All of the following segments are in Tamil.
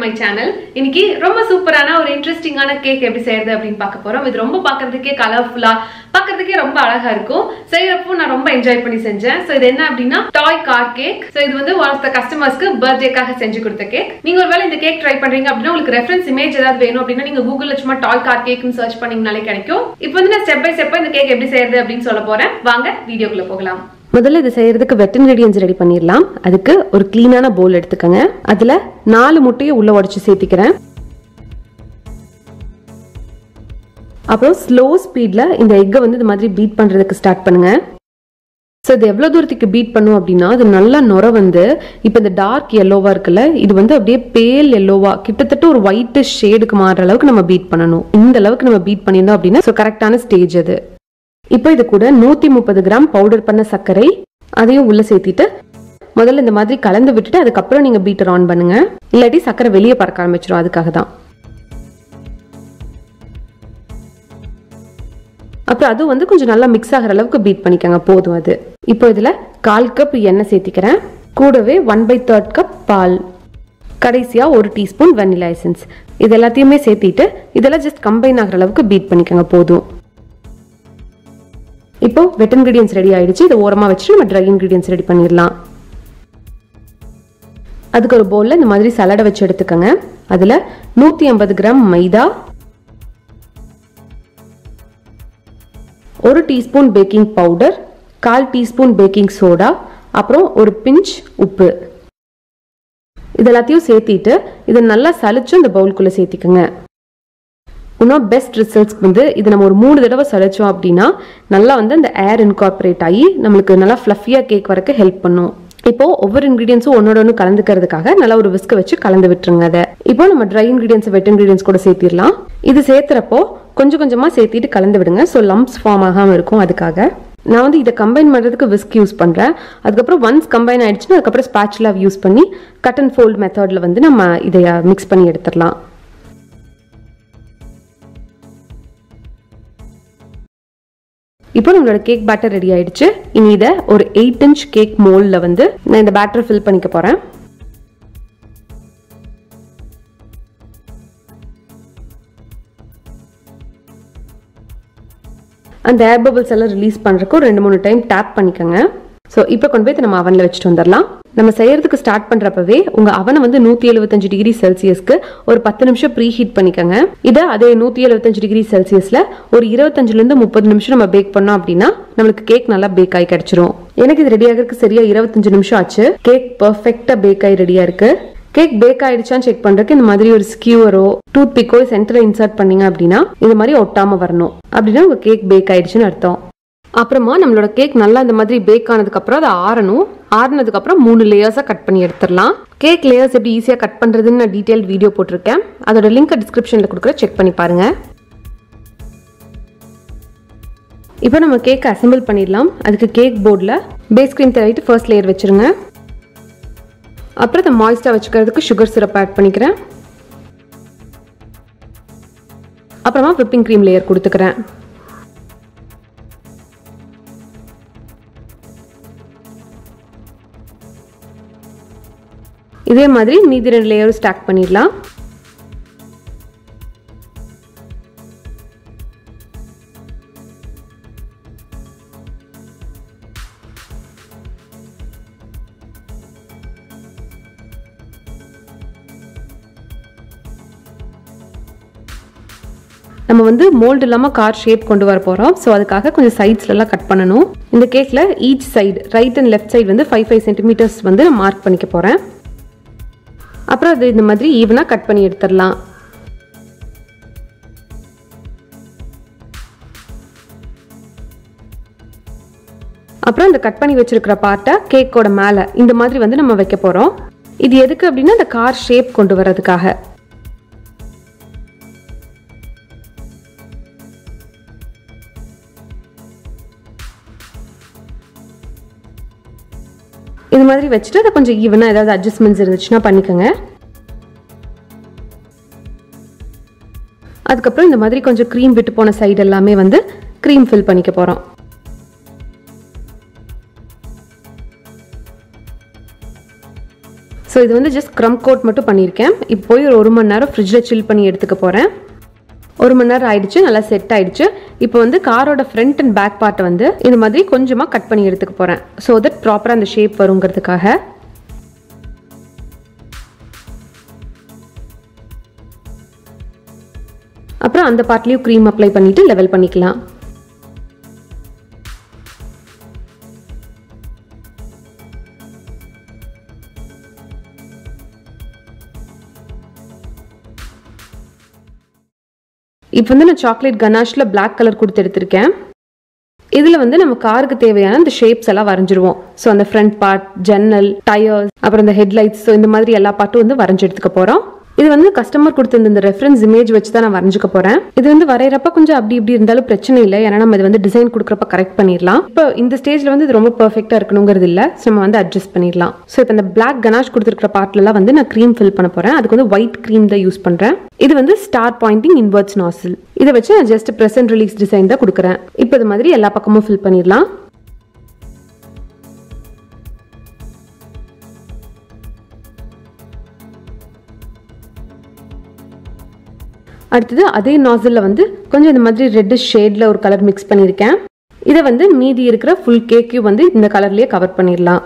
my channel. இன்னைக்கு ரொம்ப சூப்பரான ஒரு இன்ட்ரஸ்டிங்கான கேக் எப்படி செய்யறது அப்படினு பார்க்க போறோம். இது ரொம்ப பார்க்கிறதுக்கே கலர்ஃபுல்லா, பார்க்கிறதுக்கே ரொம்ப அழகா இருக்கும். செய்யறப்போ நான் ரொம்ப என்ஜாய் பண்ணி செஞ்சேன். சோ இது என்ன அப்படினா டாய் கார் கேக். சோ இது வந்து one of the customers-க்கு பர்த்டேக்காக செஞ்சு கொடுத்த கேக். நீங்க ஒருவேளை இந்த கேக் ட்ரை பண்றீங்க அப்படினா உங்களுக்கு ரெஃபரன்ஸ் இமேஜ் ஏதாவது வேணும் அப்படினா நீங்க Google-ல சும்மா டாய் கார் கேக்னு சர்ச் பண்ணீங்கனாலே கிடைக்கும். இப்போ வந்து நான் ஸ்டெப் பை ஸ்டெப்பா இந்த கேக் எப்படி செய்யறது அப்படினு சொல்ல போறேன். வாங்க வீடியோக்குள்ள போகலாம். முதல்ல இது செய்யறதுக்கு வெட் இன்கிரிடியன்ட்ஸ் ரெடி பண்ணிடலாம். அதுக்கு ஒரு க்ளீனான பவுல் எடுத்துக்கங்க. அதுல 4 முட்டையை உள்ள உடைச்சு சேர்த்திக்கிறேன். அப்புறம் ஸ்லோ ஸ்பீட்ல இந்த எக்கை வந்து இந்த மாதிரி பீட் பண்றதுக்கு ஸ்டார்ட் பண்ணுங்க. ஸோ இது எவ்வளோ தூரத்துக்கு பீட் பண்ணும் அப்படின்னா அது நல்லா நுர வந்து இப்போ இந்த டார்க் எல்லோவா இருக்குல்ல, இது வந்து அப்படியே பேல் எல்லோவா கிட்டத்தட்ட ஒரு ஒயிட் ஷேடுக்கு மாறுற அளவுக்கு நம்ம பீட் பண்ணணும். இந்த அளவுக்கு நம்ம பீட் பண்ணியிருந்தோம் அப்படின்னா ஸோ கரெக்டான ஸ்டேஜ் அது. இப்போ இது கூட 130 கிராம் பவுடர் பண்ண சர்க்கரை அதையும் உள்ள சேர்த்திட்டு முதல்ல இந்த மாதிரி கலந்து விட்டுட்டு அதுக்கப்புறம் நீங்க பீட்டர் ஆன் பண்ணுங்க. இல்லாட்டி சர்க்கரை வெளியே பறக்க ஆரம்பிச்சிடும். அதுக்காக தான். அப்புறம் அது வந்து கொஞ்சம் நல்லா மிக்ஸ் ஆகிற அளவுக்கு பீட் பண்ணிக்கங்க. போதும் அது. இப்போ இதுல 1/4 கப் எண்ணெய் சேர்த்திக்கிறேன். கூடவே 1/3 கப் பால், கடைசியா 1 டீஸ்பூன் வெனிலா எசன்ஸ். இது எல்லாத்தையுமே சேர்த்திட்டு இதெல்லாம் ஜஸ்ட் கம்பைன் ஆகிற அளவுக்கு பீட் பண்ணிக்கங்க. போதும். இப்போ வெட் இன்கிரிடியன்ட்ஸ் ரெடி ஆயிடுச்சு. இதை ஓரமா வச்சுட்டு நம்ம ட்ரை இன்கிரிடியன்ட்ஸ் ரெடி பண்ணிடலாம். அதுக்கு ஒரு பவுல்ல இந்த மாதிரி சலாடை வச்சு எடுத்துக்கங்க. அதுல 150 கிராம் மைதா, 1 teaspoon baking powder, 1/4 teaspoon baking soda, அப்புறம் ஒரு பிஞ்ச் உப்பு. இதெல்லாத்தையும் சேர்த்திட்டு இதை நல்லா சலிச்சு இந்த பவுலுக்குள்ள சேர்த்திக்கங்க. இன்னும் பெஸ்ட் ரிசல்ட்ஸ் வந்து இது நம்ம ஒரு 3 தடவை சலிச்சோம் அப்படின்னா நல்லா வந்து அந்த ஏர் இன்கார்பரேட் ஆகி நம்மளுக்கு நல்லா ஃப்ளஃபியா கேக் வரக்கு ஹெல்ப் பண்ணும். இப்போ ஒவ்வொரு இன்கிரீடியன்ஸும் ஒன்னோட ஒன்று கலந்துக்கிறதுக்காக நல்லா ஒரு விஸ்க வச்சு கலந்து விட்டுருங்க. அதை இப்போ நம்ம ட்ரை இன்கிரீடியன்ஸ் வெட் இன்கிரீடியன்ஸ் கூட சேர்த்திடலாம். இது சேர்த்துறப்போ கொஞ்சம் கொஞ்சமா சேர்த்திட்டு கலந்து விடுங்க. ஸோ லம்ப்ஸ் ஃபார்ம் ஆகாம இருக்கும். அதுக்காக நான் வந்து இதை கம்பைன் பண்றதுக்கு விஸ்க் யூஸ் பண்றேன். அதுக்கப்புறம் ஒன்ஸ் கம்பைன் ஆயிடுச்சுன்னா அதுக்கப்புறம் ஸ்பாச்சுலா யூஸ் பண்ணி கட் அண்ட் ஃபோல்ட் மெத்தட்ல வந்து நம்ம இதை மிக்ஸ் பண்ணி எடுத்துடலாம். இப்போ நம்மளோட கேக் பேட்டர் ரெடி ஆயிடுச்சு. இனி இதை ஒரு 8 இன்ச் கேக் மோல்ட்ல வந்து நான் இந்த பேட்டர் ஃபில் பண்ணிக்க போறேன். அந்த ஏர் பபிள்ஸ் எல்லாம் ரிலீஸ் பண்றதுக்கு 2-3 டைம் டேப் பண்ணிக்கோங்க. ஸோ இப்போ கொண்டு போய் நம்ம அவன்ல வச்சுட்டு வந்துடலாம். நம்ம செய்யறதுக்கு ஸ்டார்ட் பண்றப்பவே உங்க அவனை வந்து 175 டிகிரி செல்சியஸ்க்கு ஒரு 10 நிமிஷம் ப்ரீ ஹீட் பண்ணிக்கோங்க. இதை அதே 175 டிகிரி செல்சியஸ்ல ஒரு 25ல இருந்து 30 நிமிஷம் நம்ம பேக் பண்ணோம் அப்படின்னா நம்மளுக்கு கேக் நல்லா பேக் ஆகி கிடைச்சிரும். எனக்கு இது ரெடி ஆகிறதுக்கு சரியா 25 நிமிஷம் ஆச்சு. கேக் பர்ஃபெக்டா பேக் ஆகி ரெடியா இருக்கு. கேக் பேக் ஆயிடுச்சான்னு செக் பண்றதுக்கு இந்த மாதிரி ஒரு ஸ்கியூவரோ டூத் பிக்கோ சென்டர்ல இன்சர்ட் பண்ணீங்க அப்படின்னா இந்த மாதிரி ஒட்டாம வரணும். அப்படின்னா உங்க கேக் பேக் ஆயிடுச்சுன்னு அர்த்தம். அப்புறமா நம்மளோட கேக் நல்லா இந்த மாதிரி பேக் ஆனதுக்கு அப்புறம் அதை ஆறணும். ஆறுனதுக்கு அப்புறம் 3 லேயர்ஸா கட் பண்ணி எடுத்துடலாம். கேக் லேயர்ஸ் எப்படி ஈஸியா கட் பண்றதுன்னு நான் டீடைல் வீடியோ போட்டிருக்கேன். அதோட லிங்க் டிஸ்கிரிப்ஷன்ல கொடுக்குறேன், செக் பண்ணி பாருங்க. இப்போ நம்ம கேக் அசெம்பிள் பண்ணிடலாம். அதுக்கு கேக் போர்டில் பேஸ் கிரீம் தடவிட்டு ஃபர்ஸ்ட் லேயர் வச்சிருங்க. அப்புறம் அதை மாய்ஸ்டா வச்சுக்கிறதுக்கு சுகர் சிரப் ஆட் பண்ணிக்கிறேன். அப்புறமா விப்பிங் கிரீம் லேயர் கொடுத்துக்கிறேன். இதே மாதிரி மீதி 2 லேயரும் ஸ்டாக் பண்ணிடலாம். நம்ம வந்து மோல்டு இல்லாமல் கார் ஷேப் கொண்டு வர போகிறோம். ஸோ அதுக்காக கொஞ்சம் சைட்ஸ்லாம் கட் பண்ணணும். இந்த கேக்கில் each side right and left side வந்து 5 சென்டிமீட்டர்ஸ் வந்து நான் மார்க் பண்ணிக்க போகிறேன். அப்புறம் அது இந்த மாதிரி ஈவனாக கட் பண்ணி எடுத்துடலாம். அப்புறம் இந்த கட் பண்ணி வச்சிருக்கிற பார்ட்டை கேக்கோட மேலே இந்த மாதிரி வந்து நம்ம வைக்க போகிறோம். இது எதுக்கு அப்படின்னா அந்த கார் ஷேப் கொண்டு வர்றதுக்காக. இது மாதிரி வச்சுட்டு அதை கொஞ்சம் ஈவனாக ஏதாவது அட்ஜஸ்ட்மெண்ட்ஸ் இருந்துச்சுன்னா பண்ணிக்கோங்க. அதுக்கப்புறம் இந்த மாதிரி கொஞ்சம் க்ரீம் விட்டு போன சைடு எல்லாமே வந்து க்ரீம் ஃபில் பண்ணிக்க போகிறோம். ஸோ இது வந்து ஜஸ்ட் க்ரம் கோட் மட்டும் பண்ணியிருக்கேன். இப்போ போய் ஒரு 1 மணி நேரம் ஃப்ரிட்ஜில் சில் பண்ணி எடுத்துக்க போகிறேன். 1 மணி நேரம் ஆயிடுச்சு, நல்லா செட் ஆயிடுச்சு. இப்போ வந்து காரோட ஃப்ரண்ட் அண்ட் பேக் பார்ட்டை வந்து இந்த மாதிரி கொஞ்சமாக கட் பண்ணி எடுத்துக்க போகிறேன். ஸோ தட் ப்ராப்பராக அந்த ஷேப் வருங்கிறதுக்காக. அப்புறம் அந்த பார்ட்லேயும் க்ரீம் அப்ளை பண்ணிவிட்டு லெவல் பண்ணிக்கலாம். இப்போ வந்து நான் சாக்லேட் கனாஷில் பிளாக் கலர் கொடுத்து எடுத்திருக்கேன். இதில் வந்து நம்ம காருக்கு தேவையான இந்த ஷேப்ஸ் எல்லாம் வரைஞ்சிருவோம். ஸோ அந்த ஃப்ரண்ட் பார்ட், ஜன்னல், டயர்ஸ், அப்புறம் இந்த ஹெட்லைட்ஸ், ஸோ இந்த மாதிரி எல்லா பார்ட்டும் வந்து வரைஞ்சி எடுத்துக்க போகிறோம். இது வந்து கஸ்டமர் கொடுத்த இந்த ரெஃபரன்ஸ் இமேஜ் வச்சு தான் நான் வரைஞ்சிக்க போகிறேன். இது வந்து வரைகிறப்ப கொஞ்சம் அப்படி இப்படி இருந்தாலும் பிரச்சனை இல்லை, ஏன்னா நம்ம இது வந்து டிசைன் கொடுக்குறப்ப கரெக்ட் பண்ணிடலாம். இப்போ இந்த ஸ்டேஜில் வந்து இது ரொம்ப பர்ஃபெக்டாக இருக்கணுங்கிறது இல்லை, ஸோ நம்ம வந்து அட்ஜஸ்ட் பண்ணிடலாம். ஸோ இப்போ இந்த பிளாக் கனாஷ் கொடுத்துருக்கிற பார்ட்லலாம் வந்து நான் க்ரீம் ஃபில் பண்ண போகிறேன். அதுக்கு வந்து ஒயிட் க்ரீம் தான் யூஸ் பண்ணுறேன். இது வந்து ஸ்டார் பாயிண்டிங் இன்வெர்ட்ஸ் நாசில். இதை வச்சு நான் ஜஸ்ட் ப்ரெசன்ட் ரிலீஸ் டிசைன் தான் கொடுக்குறேன். இப்போ இது மாதிரி எல்லா பக்கமும் ஃபில் பண்ணிடலாம். அடுத்தது அதே நாசிலில் வந்து கொஞ்சம் இந்த மாதிரி ரெட் ஷேடில் ஒரு கலர் மிக்ஸ் பண்ணியிருக்கேன். இதை வந்து மீதி இருக்கிற ஃபுல் கேக்கையும் வந்து இந்த கலர்லேயே கவர் பண்ணிடலாம்.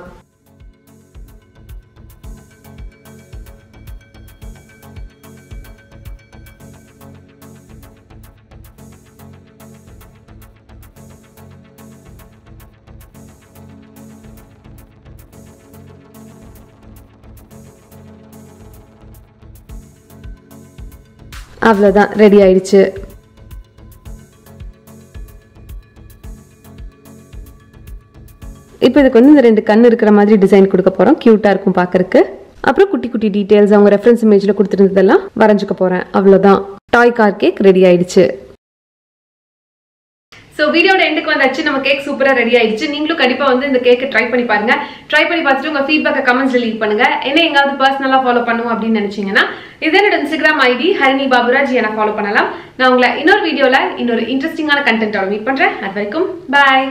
அவ்வளோதான், ரெடி ஆயிடுச்சு. இப்போ இதுக்கு வந்து இந்த 2 கண் இருக்கிற மாதிரி டிசைன் கொடுக்க போகிறோம். க்யூட்டாக இருக்கும் பார்க்கறக்கு. அப்புறம் குட்டி குட்டி டீட்டெயில்ஸ் அவங்க ரெஃபரன்ஸ் இமேஜில் கொடுத்துருந்ததெல்லாம் வரைஞ்சிக்க போகிறேன். அவ்வளோதான், டாய் கார் கேக் ரெடி ஆயிடுச்சு. ஸோ வீடியோட எண்டுக்கு வந்தாச்சு. நம்ம கேக் சூப்பராக ரெடி ஆயிடுச்சு. நீங்களும் கண்டிப்பாக வந்து இந்த கேக்கை ட்ரை பண்ணி பாருங்க. ட்ரை பண்ணி பார்த்துட்டு உங்கள் ஃபீட்பேக்கை கமெண்ட்ஸ்ல லீவ் பண்ணுங்க. என்ன எங்காவது பர்சனலாக ஃபாலோ பண்ணுவோம் அப்படின்னு நினைச்சீங்கன்னா இது என்னோட இன்ஸ்டாகிராம் ஐடி ஹரிணி பாபுராஜ் என ஃபாலோ பண்ணலாம். நான் உங்களை இன்னொரு வீடியோவில் இன்னொரு இன்ட்ரெஸ்டிங்கான கண்டென்ட்டோட மீட் பண்ணுறேன். அது வரைக்கும் பாய்.